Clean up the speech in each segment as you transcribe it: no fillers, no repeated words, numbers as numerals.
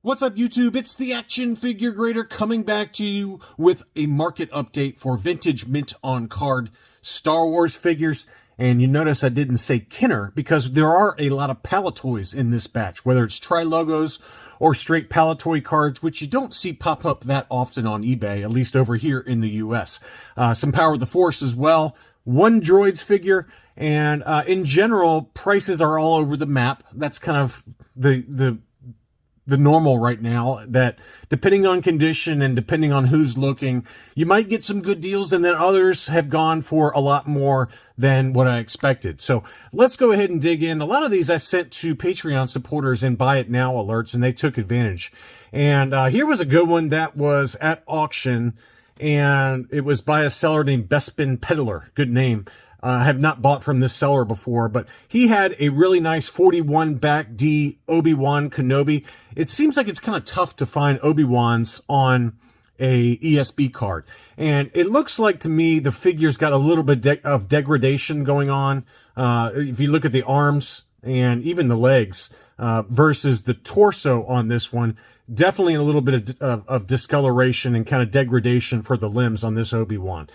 What's up, YouTube? It's the Action Figure Grader coming back to you with a market update for vintage mint on card Star Wars figures. And you notice I didn't say Kenner because there are a lot of Palitoys in this batch, whether it's Trilogos or straight Palitoy cards, which you don't see pop up that often on eBay, at least over here in the US. Some Power of the Force as well. One Droids figure, and in general, prices are all over the map. That's kind of the normal right now, that depending on condition and depending on who's looking, you might get some good deals, and then others have gone for a lot more than what I expected. So let's go ahead and dig in. A lot of these I sent to Patreon supporters and buy it now alerts, and they took advantage. And here was a good one that was at auction, and it was by a seller named Bespin Peddler. Good name. I have not bought from this seller before, but he had a really nice 41 back D Obi-Wan Kenobi. It seems like it's kind of tough to find Obi-Wans on a ESB card. And it looks like to me the figure's got a little bit of degradation going on. If you look at the arms and even the legs versus the torso on this one, definitely a little bit of discoloration and kind of degradation for the limbs on this Obi-Wan.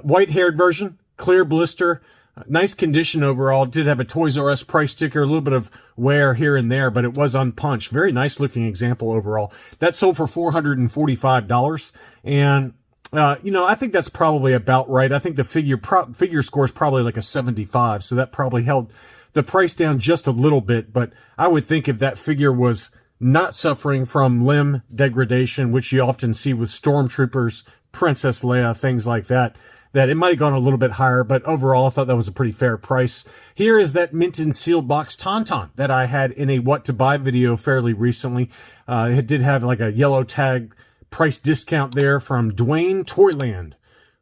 White-haired version. Clear blister, nice condition overall. Did have a Toys R Us price sticker, a little bit of wear here and there, but it was unpunched. Very nice looking example overall. That sold for $445. And, I think that's probably about right. I think the figure score is probably like a 75. So that probably held the price down just a little bit. But I would think if that figure was not suffering from limb degradation, which you often see with Stormtroopers, Princess Leia, things like that, that it might have gone a little bit higher, but overall I thought that was a pretty fair price. Here is that mint and sealed box Tauntaun that I had in a what to buy video fairly recently. It did have like a yellow tag price discount there from Dwayne Toyland.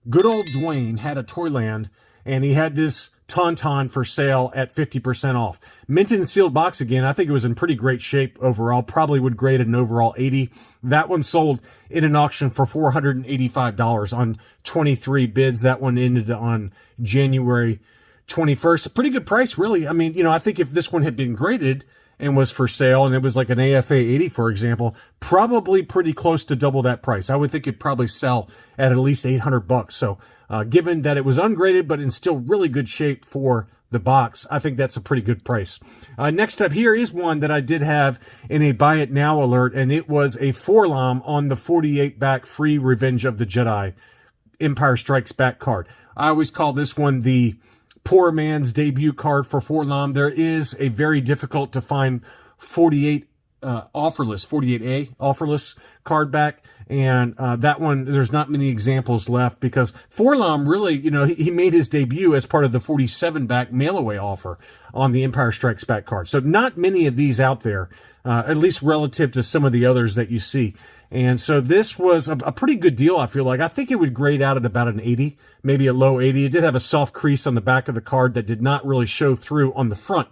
Good old Dwayne had a Toyland, and he had this Tauntaun for sale at 50% off. Mint and sealed box again. I think it was in pretty great shape overall. Probably would grade an overall 80. That one sold in an auction for $485 on 23 bids. That one ended on January 21st. A pretty good price, really. I mean, I think if this one had been graded and was for sale, and it was like an AFA 80, for example, probably pretty close to double that price. I would think it'd probably sell at least $800. So given that it was ungraded, but in still really good shape for the box, I think that's a pretty good price. Next up here is one that I did have in a buy it now alert, and it was a Forlom on the 48 back free Revenge of the Jedi Empire Strikes Back card. I always call this one the poor man's debut card for Forlom. There is a very difficult to find 48 offerless, 48A offerless card back, and that one, there's not many examples left because Forlom really, he made his debut as part of the 47 back mail away offer on the Empire Strikes Back card. So not many of these out there, at least relative to some of the others that you see. And so this was a pretty good deal, I feel like. I think it would grade out at about an 80, maybe a low 80. It did have a soft crease on the back of the card that did not really show through on the front.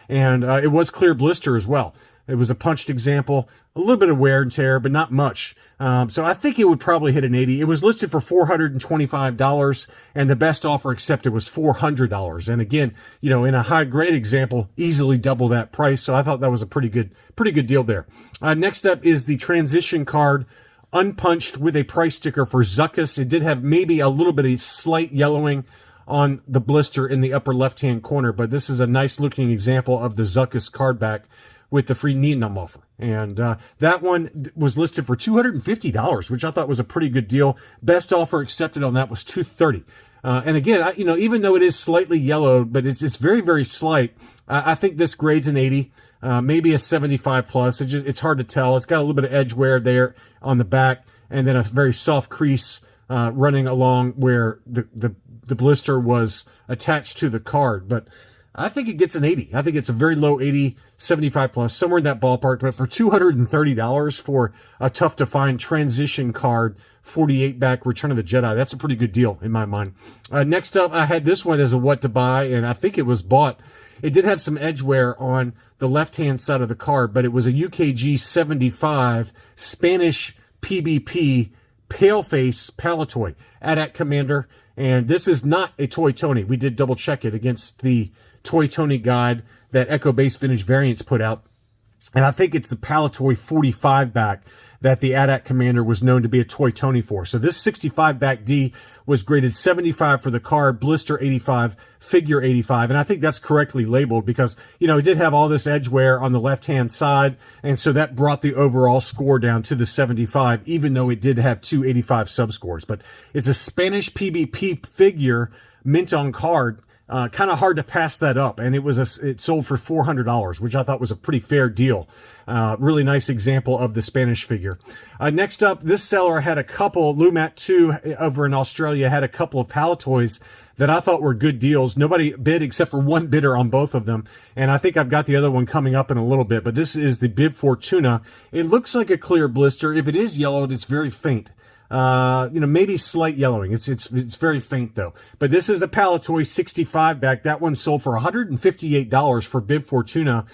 And it was clear blister as well. It was a punched example, a little bit of wear and tear, but not much. So I think it would probably hit an 80. It was listed for $425, and the best offer accepted was $400. And again, in a high grade example, easily double that price. So I thought that was a pretty good deal there. Next up is the transition card, unpunched with a price sticker for Zuckuss. It did have maybe a little bit of slight yellowing on the blister in the upper left-hand corner, but this is a nice looking example of the Zuckuss card back with the free Neednum offer. And that one was listed for $250, which I thought was a pretty good deal. Best offer accepted on that was $230. And again, even though it is slightly yellowed, but it's very, very slight, I think this grades an 80, maybe a 75 plus. It's hard to tell. It's got a little bit of edge wear there on the back, and then a very soft crease running along where the blister was attached to the card. But I think it gets an 80. I think it's a very low 80, 75 plus, somewhere in that ballpark. But for $230 for a tough to find transition card, 48 back Return of the Jedi, that's a pretty good deal in my mind. Next up, I had this one as a what to buy, and I think it was bought. It did have some edge wear on the left-hand side of the card, but it was a UKG 75 Spanish PBP Paleface Palitoy AT-AT Commander. And this is not a Toy Tony. We did double check it against the Toy Tony guide that Echo Base Vintage Variants put out. And I think it's the Palitoy 45 back that the AT-AT Commander was known to be a toy Tony for. So this 65 back D was graded 75 for the card, blister 85, figure 85. And I think that's correctly labeled because, you know, it did have all this edge wear on the left-hand side. And so that brought the overall score down to the 75, even though it did have 285 subscores. But it's a Spanish PBP figure, mint on card. Kind of hard to pass that up, and it sold for $400, which I thought was a pretty fair deal. Really nice example of the Spanish figure. Next up, this seller had a couple, Lumat 2 over in Australia had a couple of Palitoys that I thought were good deals. Nobody bid except for one bidder on both of them, and I think I've got the other one coming up in a little bit, but this is the Bib Fortuna. It looks like a clear blister. If it is yellowed, it's very faint. You know, maybe slight yellowing. It's very faint though. But this is a Palitoy 65 back. That one sold for $158 for Bib Fortuna.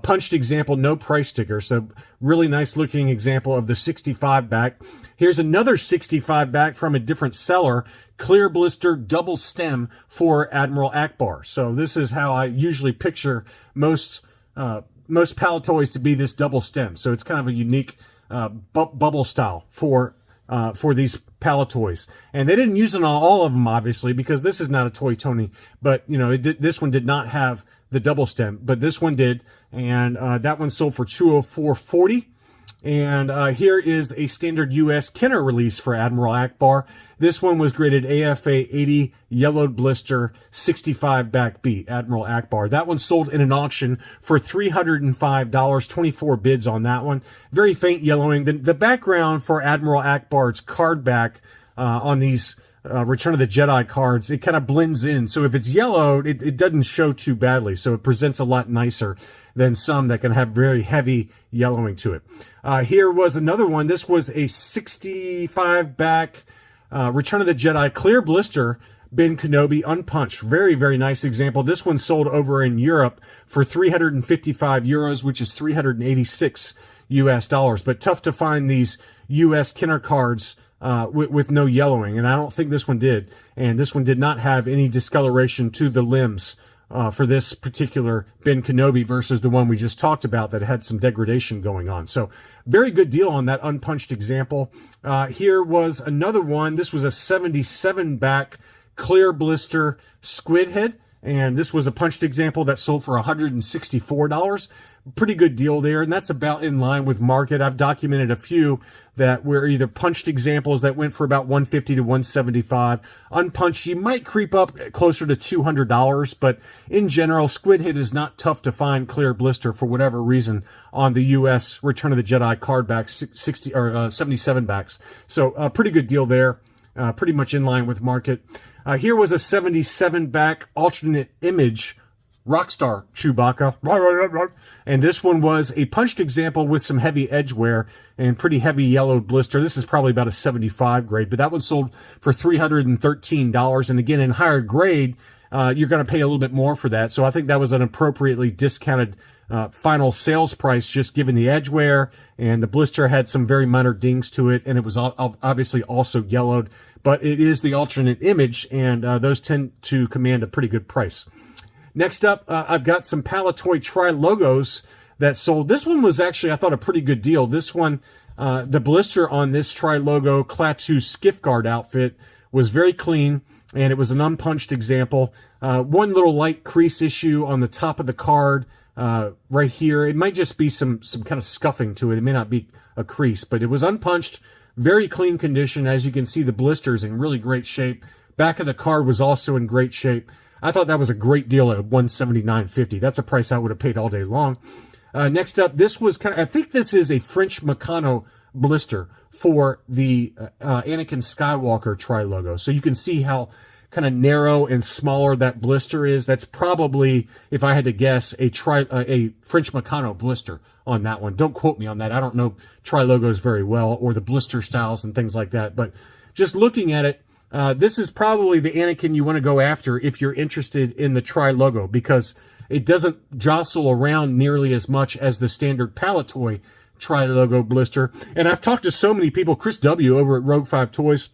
Punched example, no price sticker. So really nice looking example of the 65 back. Here's another 65 back from a different seller. Clear blister double stem for Admiral Akbar. So this is how I usually picture most Palitoys to be, this double stem. So it's kind of a unique bubble style for these Palitoys. And they didn't use it on all of them, obviously, because this is not a toy Tony. But, you know, this one did not have the double stem, but this one did. And that one sold for $204.40. And here is a standard U.S. Kenner release for Admiral Akbar. This one was graded AFA 80, yellowed blister, 65 back B, Admiral Akbar. That one sold in an auction for $305, 24 bids on that one. Very faint yellowing. The background for Admiral Akbar's card back on these Return of the Jedi cards, it kind of blends in. So if it's yellowed, it doesn't show too badly. So it presents a lot nicer than some that can have very heavy yellowing to it. Here was another one. This was a 65 back Return of the Jedi clear blister, Ben Kenobi unpunched. Very, very nice example. This one sold over in Europe for 355 euros, which is 386 US dollars. But tough to find these US Kenner cards with no yellowing, and I don't think this one did. And this one did not have any discoloration to the limbs for this particular Ben Kenobi versus the one we just talked about that had some degradation going on. So very good deal on that unpunched example. Here was another one. This was a 77 back clear blister squid head, and this was a punched example that sold for $164. Pretty good deal there, and that's about in line with market. I've documented a few that were either punched examples that went for about $150 to $175. Unpunched, you might creep up closer to $200, but in general, squid head is not tough to find clear blister for whatever reason on the U.S. Return of the Jedi card backs, 60 or 77 backs. So a pretty good deal there, pretty much in line with market. Here was a 77 back alternate image Rockstar Chewbacca. And this one was a punched example with some heavy edge wear and pretty heavy yellowed blister. This is probably about a 75 grade, but that one sold for $313. And again, in higher grade, you're going to pay a little bit more for that. So I think that was an appropriately discounted final sales price, just given the edge wear, and the blister had some very minor dings to it, and it was obviously also yellowed. But it is the alternate image, and those tend to command a pretty good price. Next up, I've got some Palitoy Trilogos that sold. This one was actually, I thought, a pretty good deal. This one, the blister on this Trilogo Klaatu Skiff Guard outfit was very clean, and it was an unpunched example. One little light crease issue on the top of the card right here. It might just be some kind of scuffing to it. It may not be a crease, but it was unpunched. Very clean condition. As you can see, the blister's in really great shape. Back of the card was also in great shape. I thought that was a great deal at $179.50. That's a price I would have paid all day long. Next up, this was I think this is a French Meccano blister for the Anakin Skywalker Trilogo. So you can see how kind of narrow and smaller that blister is. That's probably, if I had to guess, a French Meccano blister on that one. Don't quote me on that. I don't know Trilogos very well or the blister styles and things like that. But just looking at it, this is probably the Anakin you want to go after if you're interested in the Trilogo, because it doesn't jostle around nearly as much as the standard Palitoy Trilogo blister. And I've talked to so many people, Chris W. over at Rogue 5 Toys,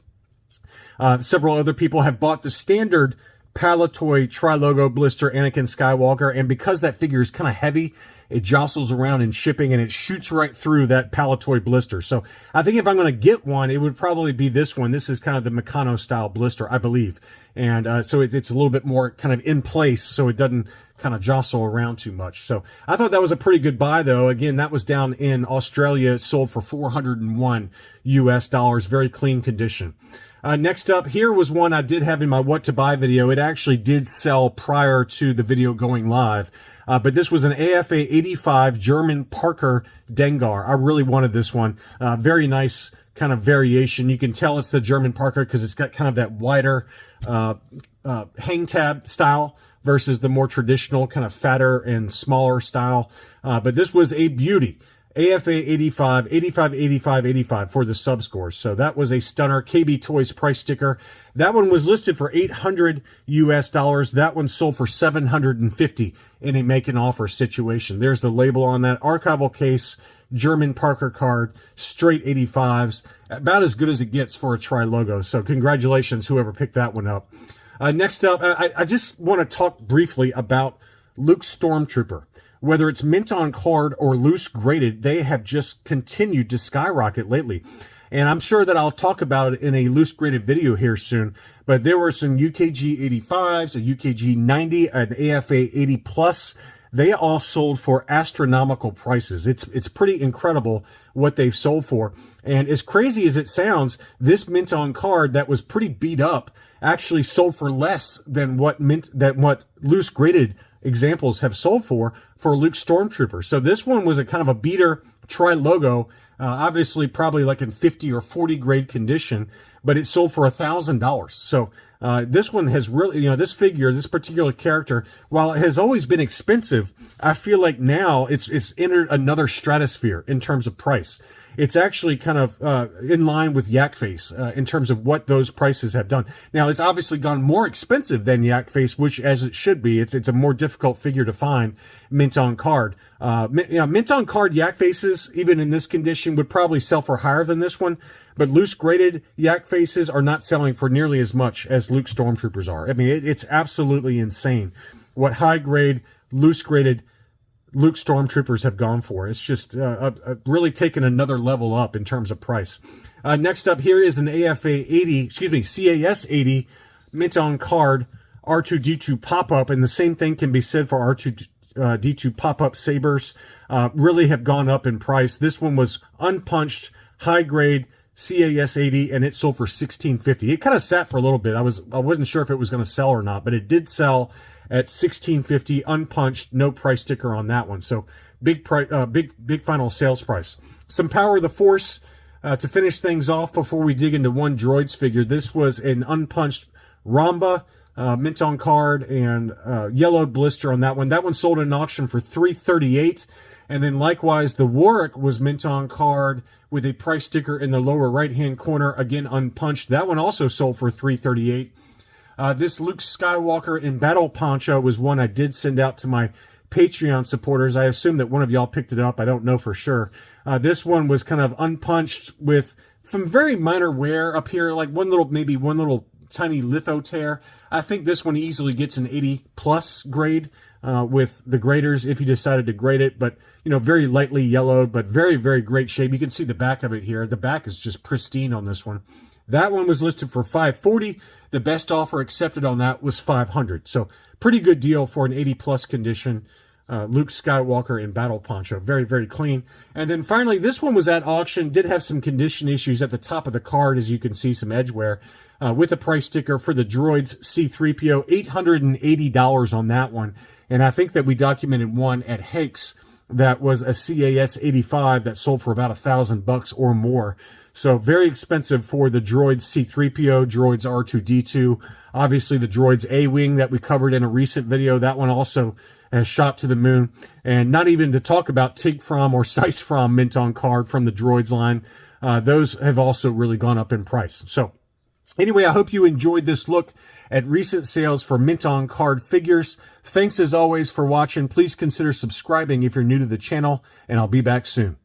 several other people have bought the standard Palitoy Trilogo blister Anakin Skywalker, and because that figure is kind of heavy, it jostles around in shipping, and it shoots right through that Palitoy blister. So I think if I'm going to get one, it would probably be this one. This is kind of the Meccano style blister, I believe. And so it's a little bit more kind of in place, so it doesn't kind of jostle around too much. So I thought that was a pretty good buy, though. Again, that was down in Australia. It sold for $401 US, very clean condition. Next up, here was one I did have in my what to buy video. It actually did sell prior to the video going live. But this was an AFA 85 German Parker Dengar. I really wanted this one. Very nice kind of variation. You can tell it's the German Parker because it's got kind of that wider hang tab style versus the more traditional kind of fatter and smaller style. But this was a beauty. AFA 85, 85, 85, 85 for the subscores. So that was a stunner. KB Toys price sticker. That one was listed for $800 US. That one sold for $750 in a make an offer situation. There's the label on that. Archival case, German Parker card, straight 85s. About as good as it gets for a Trilogo. So congratulations, whoever picked that one up. Next up, I just want to talk briefly about Luke Stormtrooper. Whether it's mint on card or loose graded, they have just continued to skyrocket lately. And I'm sure that I'll talk about it in a loose graded video here soon. But there were some UKG 85s, a UKG 90, an AFA 80 plus. They all sold for astronomical prices. It's pretty incredible what they've sold for. And as crazy as it sounds, this mint on card that was pretty beat up actually sold for less than what loose graded examples have sold for Luke Stormtrooper. So this one was a kind of a beater Trilogo, obviously probably like in 50 or 40 grade condition, but it sold for $1,000. So this one has really, this figure, this particular character, while it has always been expensive, I feel like now it's entered another stratosphere in terms of price. It's actually kind of in line with Yak Face in terms of what those prices have done. Now, it's obviously gone more expensive than Yak Face, which, as it should be, it's a more difficult figure to find mint on card. Mint on card Yak Faces, even in this condition, would probably sell for higher than this one. But loose graded Yak Faces are not selling for nearly as much as Luke Stormtroopers are. I mean, it's absolutely insane what high grade, loose graded Luke Stormtroopers have gone for. It's just really taken another level up in terms of price. Next up here is an CAS 80 mint on card R2-D2 pop-up, and the same thing can be said for R2-D2 pop-up sabers. Really have gone up in price. This one was unpunched, high grade CAS 80, and it sold for $1,650. It kind of sat for a little bit. I wasn't sure if it was going to sell or not, but it did sell at $1,650, unpunched, no price sticker on that one. So big final sales price. Some Power of the Force to finish things off before we dig into one droids figure. This was an unpunched Ramba, mint on card, and yellowed blister on that one. That one sold in an auction for $338. And then likewise, the Warwick was mint on card with a price sticker in the lower right-hand corner, again unpunched. That one also sold for $338. This Luke Skywalker in Battle Poncho was one I did send out to my Patreon supporters. I assume that one of y'all picked it up. I don't know for sure. This one was kind of unpunched with some very minor wear up here, like maybe one little tiny litho tear. I think this one easily gets an 80 plus grade with the graders if you decided to grade it, but very lightly yellowed, but very, very great shape. You can see the back of it here. The back is just pristine on this one. That one was listed for $540. The best offer accepted on that was $500. So pretty good deal for an 80 plus condition Luke Skywalker in Battle Poncho. Very, very clean. And then finally, this one was at auction. Did have some condition issues at the top of the card, as you can see, some edge wear. With a price sticker for the Droids C-3PO, $880 on that one. And I think that we documented one at Hakes that was a CAS 85 that sold for about $1,000 or more. So very expensive for the Droids C-3PO, Droids R2-D2. Obviously the Droids A-Wing that we covered in a recent video, that one also has shot to the moon. And not even to talk about Tig From or Sice From mint on card from the Droids line. Those have also really gone up in price. So anyway, I hope you enjoyed this look at recent sales for mint on card figures. Thanks as always for watching. Please consider subscribing if you're new to the channel, and I'll be back soon.